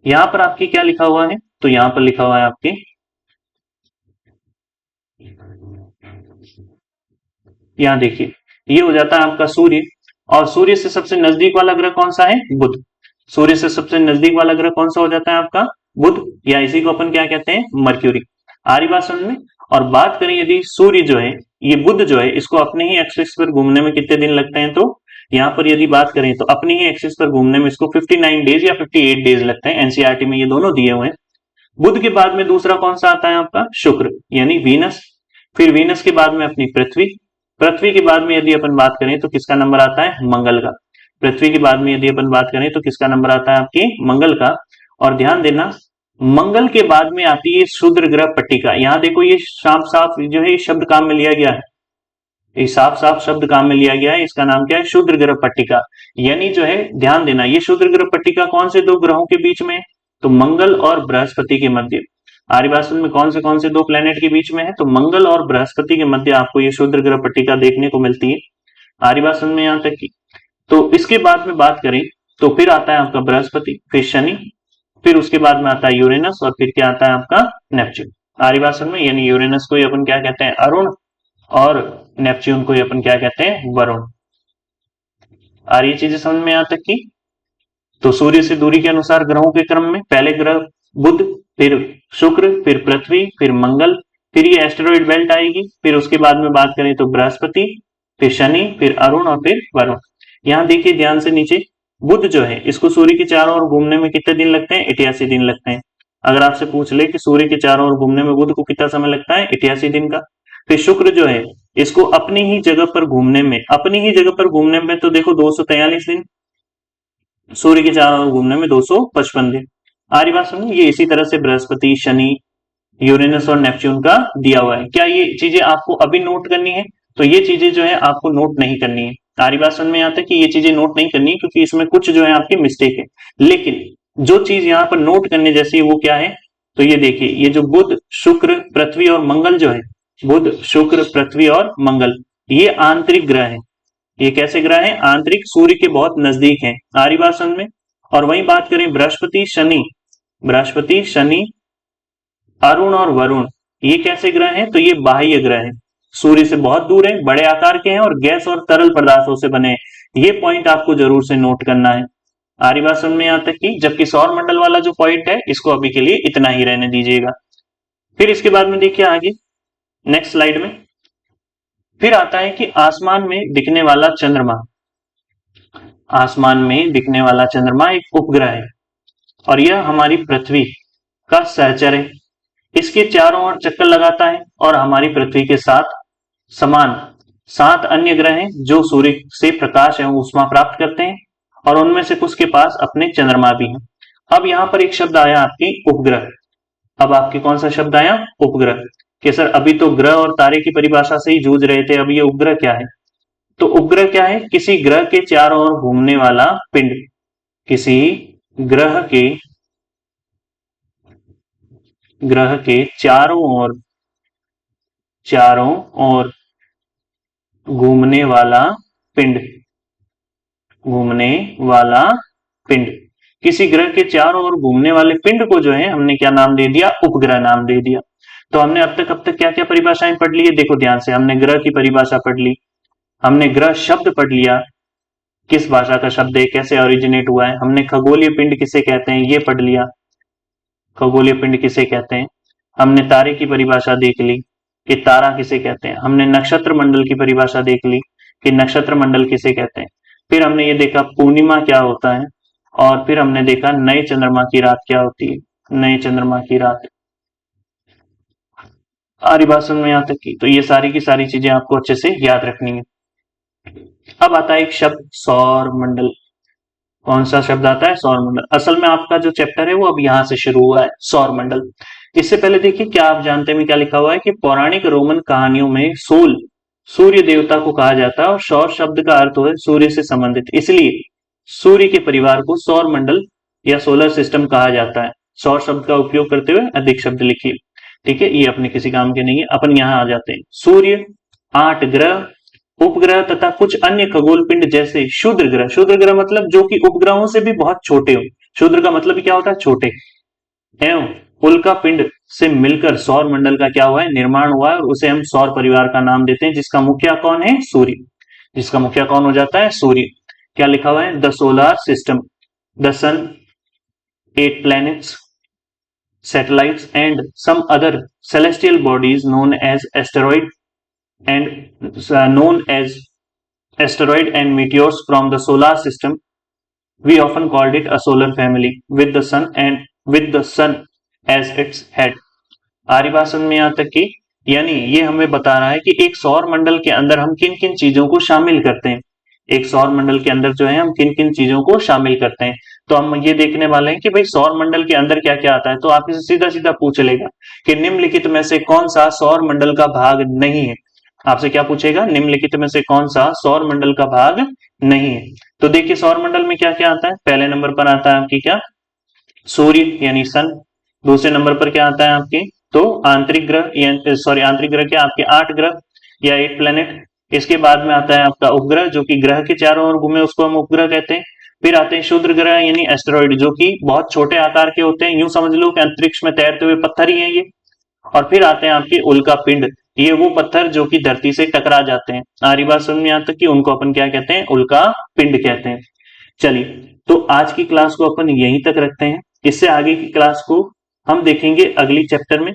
यहां पर आपकी क्या लिखा हुआ है? तो यहां पर लिखा हुआ है आपके, यहां देखिए, ये हो जाता है आपका सूर्य, और सूर्य से सबसे नजदीक वाला ग्रह कौन सा है? बुध। सूर्य से सबसे नजदीक वाला ग्रह कौन सा हो जाता है आपका? बुध, या इसी को अपन क्या कहते हैं? मर्क्यूरी। आ रही बात समझ में? और बात करें यदि सूर्य जो है, ये बुध जो है, इसको अपने ही एक्सिस पर घूमने में कितने दिन लगते हैं, तो यहाँ पर यदि बात करें तो अपनी ही एक्सिस पर घूमने में इसको 59 डेज या 58 डेज लगते हैं। एनसीईआरटी में ये दोनों दिए हुए हैं। बुध के बाद में दूसरा कौन सा आता है आपका, शुक्र यानी वीनस। फिर वीनस के बाद में अपनी पृथ्वी। पृथ्वी के बाद में यदि अपन बात करें तो किसका नंबर आता है, मंगल का। पृथ्वी के बाद में यदि अपन बात करें तो किसका नंबर आता है, आपकी मंगल का। और ध्यान देना, मंगल के बाद में आती है क्षुद्र ग्रह पट्टिका। यहां देखो ये साफ साफ जो है शब्द काम में लिया गया है, ये साफ साफ शब्द काम में लिया गया है। इसका नाम क्या है, क्षुद्र ग्रह पट्टिका। यानी जो है ध्यान देना, ये क्षुद्र ग्रह पट्टिका कौन से दो ग्रहों के बीच में है, तो मंगल और बृहस्पति के मध्य। आर्यवासन में कौन से दो प्लेनेट के बीच में है, तो मंगल और बृहस्पति के मध्य आपको ये क्षुद्र ग्रह पट्टिका देखने को मिलती है आर्यवासन में। यहां तक की तो इसके बाद में बात करें तो फिर आता है आपका बृहस्पति, फिर शनि, फिर उसके बाद में आता है यूरेनस, और फिर क्या आता है आपका नेपच्यून आर्यवासन में। यानी यूरेनस को अपन क्या कहते हैं, अरुण, और नेपच्यून को अपन क्या कहते हैं, वरुण। आ रही चीजें समझ में, यहां तक की तो सूर्य से दूरी के अनुसार ग्रहों के क्रम में पहले ग्रह बुध, फिर शुक्र, फिर पृथ्वी, फिर मंगल, फिर ये एस्टेरॉइड बेल्ट आएगी, फिर उसके बाद में बात करें तो बृहस्पति, फिर शनि, फिर अरुण और फिर वरुण। यहां देखिए ध्यान से नीचे, बुध जो है इसको सूर्य के चारों ओर घूमने में कितने दिन लगते हैं, 88 दिन लगते हैं। अगर आपसे पूछ ले कि सूर्य के चारों ओर घूमने में बुध को कितना समय लगता है, 88 दिन का। फिर शुक्र जो है इसको अपनी ही जगह पर घूमने में तो देखो 243 दिन, सूर्य के चारों ओर घूमने में 255 दिन। आ रही बात समझ, ये इसी तरह से बृहस्पति, शनि, यूरेनस और नेपच्यून का दिया हुआ है। क्या ये चीजें आपको अभी नोट करनी है, तो ये चीजें जो है आपको नोट नहीं करनी है। आ रही बात समझ में आता है कि ये चीजें नोट नहीं करनी है, क्योंकि इसमें कुछ जो है आपकी मिस्टेक है। लेकिन जो चीज यहाँ पर नोट करने जैसी है वो क्या है, तो ये देखिए, ये जो बुध, शुक्र, पृथ्वी और मंगल जो है, बुध, शुक्र, पृथ्वी और मंगल, ये आंतरिक ग्रह है। ये कैसे ग्रह हैं, आंतरिक, सूर्य के बहुत नजदीक हैं आर्यवासन में। और वहीं बात करें बृहस्पति, शनि, अरुण और वरुण, ये कैसे ग्रह हैं, तो ये बाह्य ग्रह हैं, सूर्य से बहुत दूर है, बड़े आकार के हैं और गैस और तरल पदार्थों से बने हैं। ये पॉइंट आपको जरूर से नोट करना है आर्यवासन में, यहां तक की जबकि सौर मंडल वाला जो पॉइंट है इसको अभी के लिए इतना ही रहने दीजिएगा। फिर इसके बाद में देखिए आगे नेक्स्ट स्लाइड में फिर आता है कि आसमान में दिखने वाला चंद्रमा। आसमान में दिखने वाला चंद्रमा एक उपग्रह है और यह हमारी पृथ्वी का सहचर है। इसके चारों ओर चक्कर लगाता है और हमारी पृथ्वी के साथ समान 7 अन्य ग्रह हैं जो सूर्य से प्रकाश एवं ऊष्मा प्राप्त करते हैं, और उनमें से कुछ के पास अपने चंद्रमा भी हैं। अब यहां पर एक शब्द आया आपकी उपग्रह। अब आपके कौन सा शब्द आया, उपग्रह। कि सर अभी तो ग्रह और तारे की परिभाषा से ही जूझ रहे थे, अब ये उपग्रह क्या है, तो उपग्रह क्या है, किसी ग्रह के चारों ओर घूमने वाला पिंड। किसी ग्रह के चारों ओर घूमने वाला पिंड, किसी ग्रह के चारों ओर घूमने वाले पिंड को जो है हमने क्या नाम दे दिया, उपग्रह नाम दे दिया। तो हमने अब तक क्या क्या परिभाषाएं पढ़ ली है, देखो ध्यान से, हमने ग्रह की परिभाषा पढ़ ली, हमने ग्रह शब्द पढ़ लिया, किस भाषा का शब्द है, कैसे ओरिजिनेट हुआ है, हमने खगोलीय पिंड किसे कहते हैं ये पढ़ लिया, खगोलीय पिंड किसे कहते हैं, हमने तारे की परिभाषा देख ली कि तारा किसे कहते हैं, हमने नक्षत्र मंडल की परिभाषा देख ली कि नक्षत्र मंडल किसे कहते हैं, फिर हमने ये देखा पूर्णिमा क्या होता है, और फिर हमने देखा नए चंद्रमा की रात क्या होती है, नए चंद्रमा की रात। आरी बात समझ में यहां तक की, तो ये सारी की सारी चीजें आपको अच्छे से याद रखनी है। अब आता है एक शब्द सौर मंडल। कौन सा शब्द आता है, सौर मंडल। असल में आपका जो चैप्टर है वो अब यहां से शुरू हुआ है, सौर मंडल। इससे पहले देखिए क्या आप जानते हैं क्या लिखा हुआ है कि पौराणिक रोमन कहानियों में सोल सूर्य देवता को कहा जाता है और सौर शब्द का अर्थ है सूर्य से संबंधित, इसलिए सूर्य के परिवार को सौर मंडल या सोलर सिस्टम कहा जाता है। सौर शब्द का उपयोग करते हुए अधिक शब्द लिखिए, ठीक है, ये अपने किसी काम के नहीं है। अपन यहां आ जाते हैं, सूर्य, 8 ग्रह, उपग्रह तथा कुछ अन्य खगोल पिंड जैसे क्षुद्र ग्रह मतलब जो कि उपग्रहों से भी बहुत छोटे हो, क्षुद्र का मतलब क्या होता है, छोटे, एवं उल्का पिंड से मिलकर सौर मंडल का क्या हुआ है, निर्माण हुआ है, और उसे हम सौर परिवार का नाम देते हैं, जिसका मुखिया कौन है, सूर्य। जिसका मुखिया कौन हो जाता है, सूर्य। क्या लिखा हुआ है, the solar system, the sun, 8 planets, satellites and some other celestial bodies known as and known as asteroid and meteors from the solar system. We often called it a solar family with the sun as its head. आरी बात समझ में यहाँ तक की, यानी ये हमें बता रहा है कि एक सौर मंडल के अंदर हम किन किन चीजों को शामिल करते हैं। एक सौर मंडल के अंदर जो है हम किन किन चीजों को शामिल करते हैं, तो हम ये देखने वाले हैं कि भाई सौर मंडल के अंदर क्या क्या आता है। तो आपसे सीधा सीधा पूछ लेगा कि निम्नलिखित में से कौन सा सौर मंडल का भाग नहीं है। आपसे क्या पूछेगा, निम्नलिखित में से कौन सा सौर मंडल का भाग नहीं है। तो देखिए सौर मंडल में क्या क्या आता है। पहले नंबर पर आता है आपकी क्या, सूर्य यानी सन। दूसरे नंबर पर क्या आता है आपके, तो आंतरिक ग्रह, सॉरी आंतरिक ग्रह क्या, आपके 8 ग्रह या 8 प्लेनेट। इसके बाद में आता है आपका उपग्रह जो कि ग्रह के चारों ओर घूमे, उसको हम उपग्रह कहते हैं। फिर आते हैं क्षुद्र ग्रह यानी एस्टेरॉइड, जो कि बहुत छोटे आकार के होते हैं, यूं समझ लो कि अंतरिक्ष में तैरते हुए पत्थर ही है ये। और फिर आते हैं आपके उल्का पिंड, ये वो पत्थर जो कि धरती से टकरा जाते हैं। आरी बात समझ में यहाँ तक कि उनको अपन क्या कहते हैं, उल्का पिंड कहते हैं। चलिए, तो आज की क्लास को अपन यहीं तक रखते हैं। इससे आगे की क्लास को हम देखेंगे अगली चैप्टर में।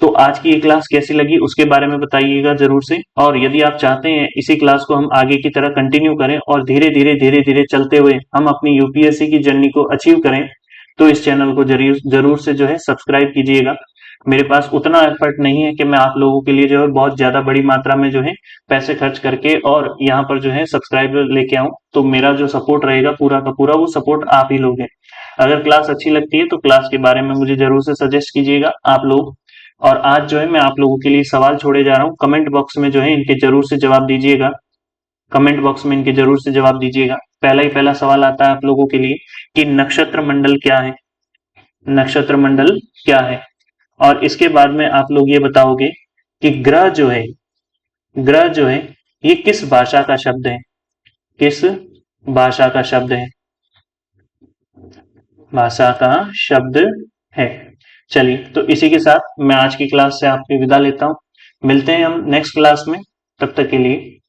तो आज की ये क्लास कैसी लगी उसके बारे में बताइएगा जरूर से। और यदि आप चाहते हैं इसी क्लास को हम आगे की तरह कंटिन्यू करें और धीरे धीरे चलते हुए हम अपनी यूपीएससी की जर्नी को अचीव करें, तो इस चैनल को जरूर जरूर से जो है सब्सक्राइब कीजिएगा। मेरे पास उतना एफर्ट नहीं है कि मैं आप लोगों के लिए जो है बहुत ज्यादा बड़ी मात्रा में जो है पैसे खर्च करके और यहाँ पर जो है सब्सक्राइबर लेके आऊं। तो मेरा जो सपोर्ट रहेगा पूरा का पूरा वो सपोर्ट आप ही लोग हैं। अगर क्लास अच्छी लगती है तो क्लास के बारे में मुझे जरूर से सजेस्ट कीजिएगा आप लोग। और आज जो है मैं आप लोगों के लिए सवाल छोड़े जा रहा हूँ, कमेंट बॉक्स में जो है इनके जरूर से जवाब दीजिएगा। कमेंट बॉक्स में इनके जरूर से जवाब दीजिएगा। पहला ही पहला सवाल आता है आप लोगों के लिए कि नक्षत्र मंडल क्या है। नक्षत्र मंडल क्या है, और इसके बाद में आप लोग ये बताओगे कि ग्रह जो है ये किस भाषा का शब्द है। किस भाषा का शब्द है, भाषा का शब्द है। चलिए, तो इसी के साथ मैं आज की क्लास से आपकी विदा लेता हूं। मिलते हैं हम नेक्स्ट क्लास में, तब तक के लिए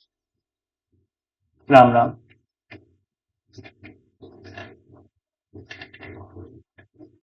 राम राम।